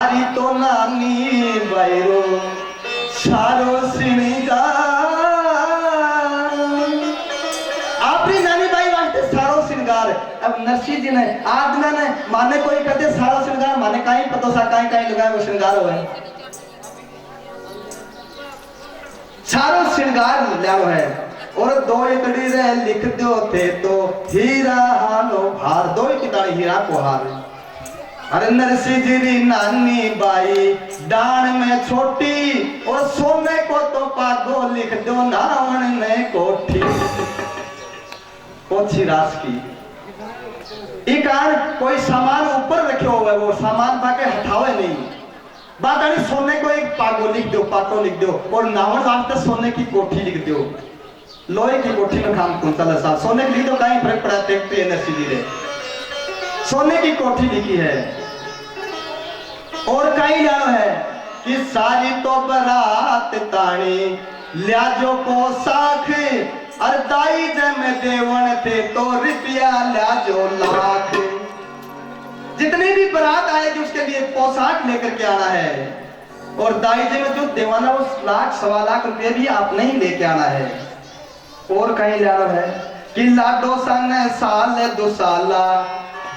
सारी तो नानी बैरो सारो श्रृंगार आपरी नानी बाई वास्ते सारो श्रृंगार। अब नरसिंह जी ने आदमी ने माने कोई कहते सारो श्रृंगार माने काई पतो सा काई काई लगाए वो श्रृंगार हो है सारो श्रृंगार लाओ है। और दो इतड़ी रे लिख दो थे तो हीरा हानो भार दो इतड़ी हीरा को हार। अरे नरसिंह जी नानी बाई डाण में छोटी और सोने को तो पागो लिख दो नावन में कोठी पोछी रास की इकार कोई सामान ऊपर रखे हुए वो सामान पाके हटावे नहीं बात अरे सोने को एक पागो लिख दो पाटो लिख दो और नावन वास्ते सोने की कोठी लिख दो लोहे की कोठी में काम कौन सा साहब सोने की लिख दो कहीं फर्क पड़ा देखते हैं नरसिंह जी ने सोने की कोठी लिखी है। और कई जानो है कि सारी तो बरात ताणी ल्याजो को साख अरदाई जम देवन थे तो रुपया ल्याजो लाख। जितनी भी बारात आएगी उसके लिए पोशाक लेकर के आना है और दाईजे में जो देवाना वो लाख सवा लाख रुपये भी आपने ही लेके आना है। और कहीं जानो है कि लाडो सन साल दो साला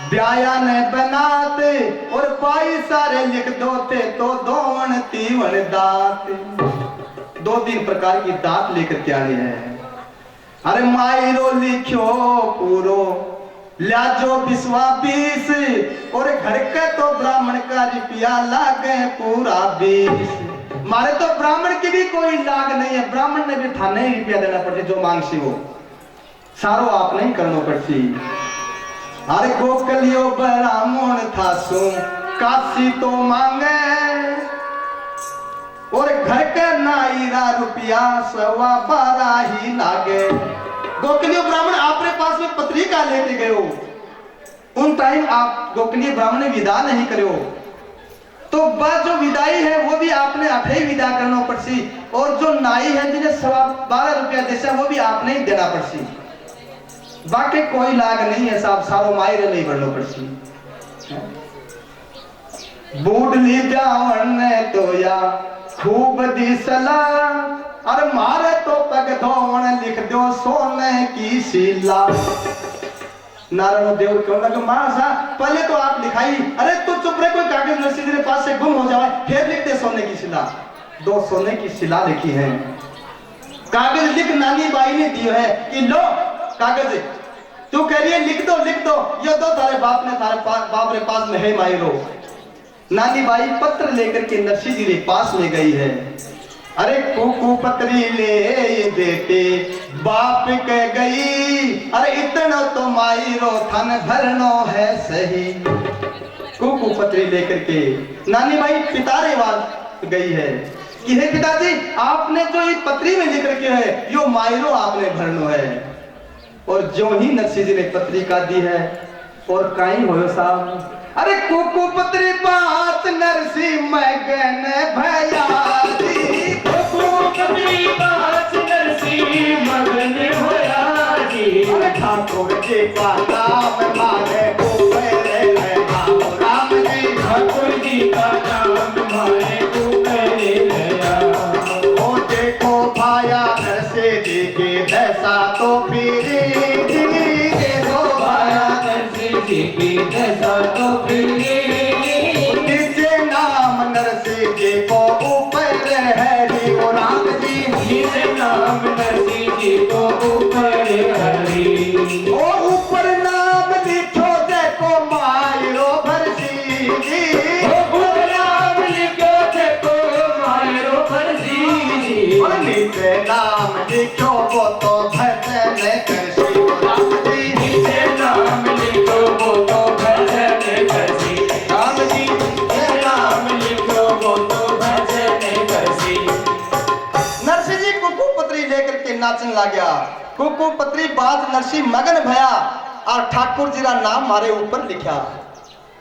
ब्याया ने बनाते और पाई सारे लिख दो थे तो दोवन तीवन दात दो तीन प्रकार की दात लेकर के आनी है। अरे मायरो लिखो पूरो ल्याजो बिस्वा 20 और घर के तो ब्राह्मण का रुपया लागे पूरा 20 मारे तो ब्राह्मण की भी कोई लाग नहीं है ब्राह्मण ने भी थाने ही रुपया देना पड़ती जो मांगसी वो सारो आप नहीं करना पड़ती। अरे गोकलियो ब्राह्मण था सो काशी तो मांगे और घर के नाईरा रुपया 12.5 ही लागे। गोकलियो ब्राह्मण आपके पास में पत्रिका लेके गए हो उन टाइम आप गोकलिय ब्राह्मण ने विदा नहीं करे हो तो बस जो विदाई है वो भी आपने अठे ही विदा करना पड़सी और जो नाई है जिन्हें 12.5 रुपया देसा वो भी आपने ही देना पड़सी बाकी कोई लाग नहीं है साहब सारो मायरे नहीं बढ़ना पड़सी। बूढ़ ली जावन तो या खूब दी सलाह अरे मारे तो पग धोवन लिख दो सोने की शिला। नारायण देव क्यों लगा मासा पहले तो आप लिखाई अरे तू चुप रहे कोई कागज नरसिंह जी के पास से गुम हो जाए फिर लिखते सोने की शिला। दो सोने की शिला लिखी है कागज लिख नानी बाई ने दी है कि लो कागज तू कह रही है लिख दो ये दो तारे बाप ने तारे बाप रे पास में है मायरो। नानी बाई पत्र लेकर के नरसिंह जी के पास में गई है। अरे कुकू पत्री ले बेटे बाप के गई अरे इतना तो मायरो थन भरनो है सही। कुकू पत्री लेकर के नानी बाई पितारे वाल गई है कि हे पिताजी आपने जो ये पत्री में लिख रखे है यो मायरो आपने भरनो है। और जो ही नरसिंह जी ने पत्रिका दी है और काई हो साहब अरे कुकू पत्री बात नरसिंह मगन भैया मगन होया जी अरे ठाकुर जी का नाम मारे राम जी ठाकुर जी का नाम मारे ओ देखो भाया नरसिंह जी के दशा तो फिर देखो भाया नरसिंह जी की दशा तो फिर नीचे नाम नरसिंह जी को ऊपर हरि ओ राम जी नीचे नाम नरसिंह जी को ऊपर हरि और ऊपर नाम लिखो देखो मायरो भरसी जी ऊपर नाम लिखो देखो मायरो भरसी और नीचे नाम लिखो वो तो भजन करसी ओ राम जी नीचे नाम लिखो वो तो भजन करसी राम जी नाम लिखो वो तो भजन करसी। नरसिंह जी कुकू पत्री लेकर के नाचने लग गया। कुकू पत्री बात नरसिंह मगन भया और ठाकुर जी का नाम मारे ऊपर लिखा।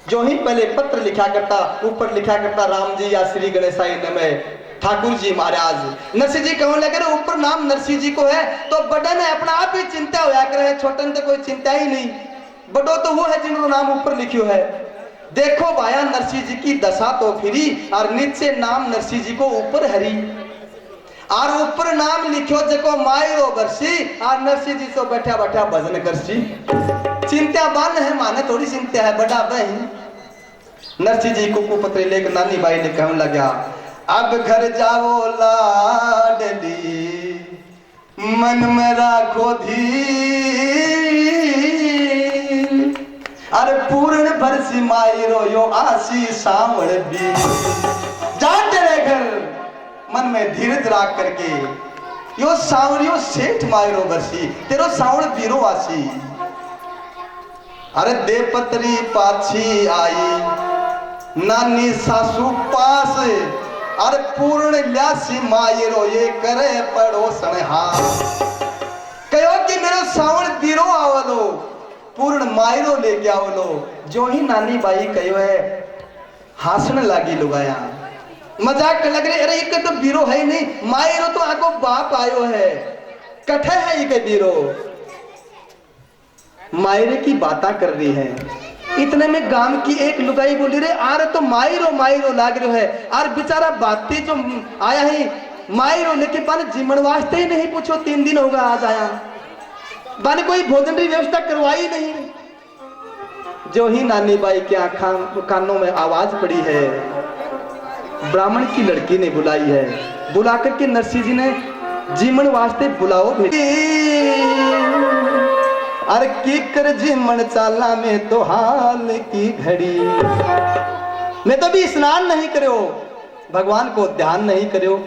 जो ही पहले पत्र लिखा करता ऊपर लिखा करता राम जी या श्री गणेशाय नमः ठाकुर जी महाराज। नरसिंह जी कहने लगे ऊपर नाम नरसिंह जी को है तो बड़े ने अपना आप ही चिंता होया करे छोटे ने तो कोई चिंता ही नहीं बड़ो तो वो है जिनको नाम ऊपर लिखियो है। देखो भाया नरसिंह जी की दशा तो फिरी, और नीचे नाम नरसिंह जी को ऊपर हरी, और ऊपर नाम लिखो जको मायरो बरसी, और नरसिंह जी तो बैठा बैठा भजन करसी। चिंता बान है, माने थोड़ी चिंता है, बड़ा बहन। नरसिंह जी को पत्र लेकर नानी बाई ने कहने लगा, अब घर जाओ लाडली, मन में राखो धीर, अरे पूर्ण बरसी मायरो यो आसी सावण भी। जा तेरे घर, मन में धीरज राख करके, यो सावरियो सेठ मायरो बरसी, तेरो सावण बीरो आसी। अरे दे पत्री पाछी आई, नानी सासू पास, अरे पूर्ण ल्यासी मायरो ये करे पड़ोसन हाथ। कहो कि मेरो सावण बीरो आवलो, पूर्ण मायरो लेके आवलो। जो ही नानी बाई कहो है, हासन लागी लुगाया, मजाक लग रहे, अरे एक तो बीरो है ही नहीं, मायरो तो आगो बाप आयो है, कठे है ये बीरो। मायरे की बातें कर रही है, इतने में गांव की एक लुगाई बोली रे, आरे तो मायरो मायरो लाग रहा है, और बेचारा बातें जो आया है मायरो लेके, बाने जिमन वास्ते ही नहीं पूछो, 3 दिन होगा आज आया, बाने कोई भोजन की व्यवस्था करवाई नहीं। जो ही नानी बाई के कानों में आवाज पड़ी है, ब्राह्मण की लड़की ने बुलाई है, बुलाकर के नरसिंह जी ने जीमन वास्ते बुलाओ भेजी। अरे की कर जीमन चाला में तो हाल की घड़ी, मैं तो भी स्नान नहीं करो, भगवान को ध्यान नहीं करो,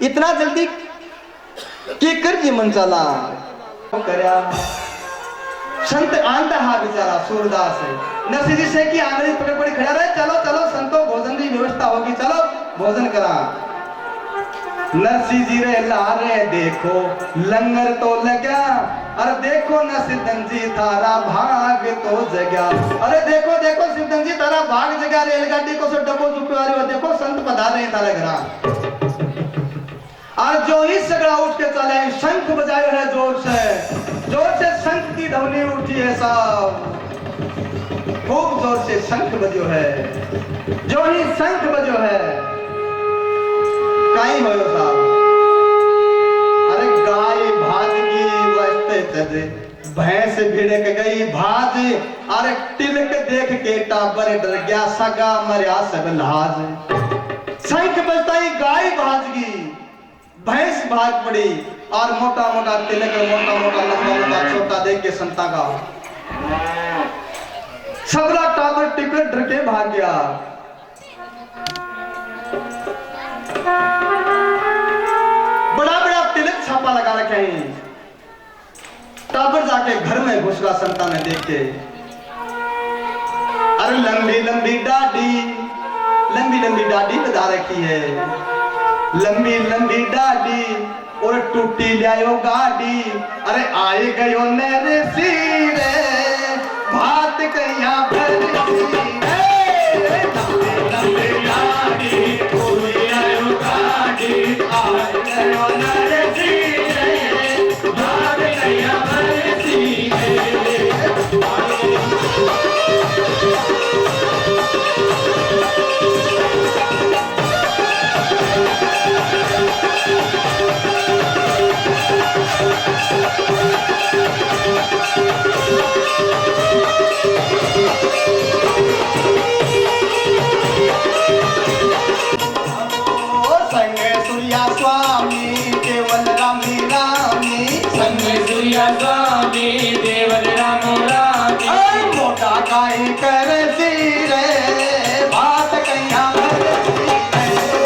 इतना जल्दी की कर जीमन चाला करया। संत आंता हा बेचारा सूरदास है, नरसिंह जी से की आंगली पकड़ पकड़ खड़ा रहे, चलो चलो संतो भोजन की व्यवस्था होगी, चलो भोजन करा। नरसिंह जी रे लारे देखो लंगर तो लगा, अरे देखो न सिद्धन जी थारा भाग तो जगा, अरे देखो देखो सिद्धन जी थारा भाग जगा, रेलगाड़ी को सो डब्बो चुपवारे हो, देखो संत पधार रहे तारे घरा। और जो ही सगड़ा उठ के चले, शंख बजाए है जोर से शंख की ध्वनि उठी है साहब, खूब जोर से शंख बजो है। जो ही शंख बजो है, काई होयो साहब, अरे गाय भाजगी वस्ते चले, भैंस भिड़क गई भाज, अरे तिलक देख के टाबर डर गया, सगा मरिया सब लाज। शंख बजता ही गाय भाजगी, भैंस भाग पड़ी, और मोटा मोटा तिलक, मोटा मोटा लंबा लंबा छोटा देख के संता का सबला टाबर टिकट डर के भाग गया। बड़ा बड़ा तिलक छापा लगा रखे हैं, टाबर जाके घर में घुस गया संता ने देख के, अरे लंबी लंबी डाडी बजा रखी है, लंबी लंबी डाडी और टूटी लियायो गाड़ी, अरे आए गयो नेरे सीरे भात कहिया भर लंबी डाडी टूटी लियायो गाड़ी, आए गयो नेरे सीरे भात कहिया भर स्वामी देवल राम रामी, मोटा काई कर सी रे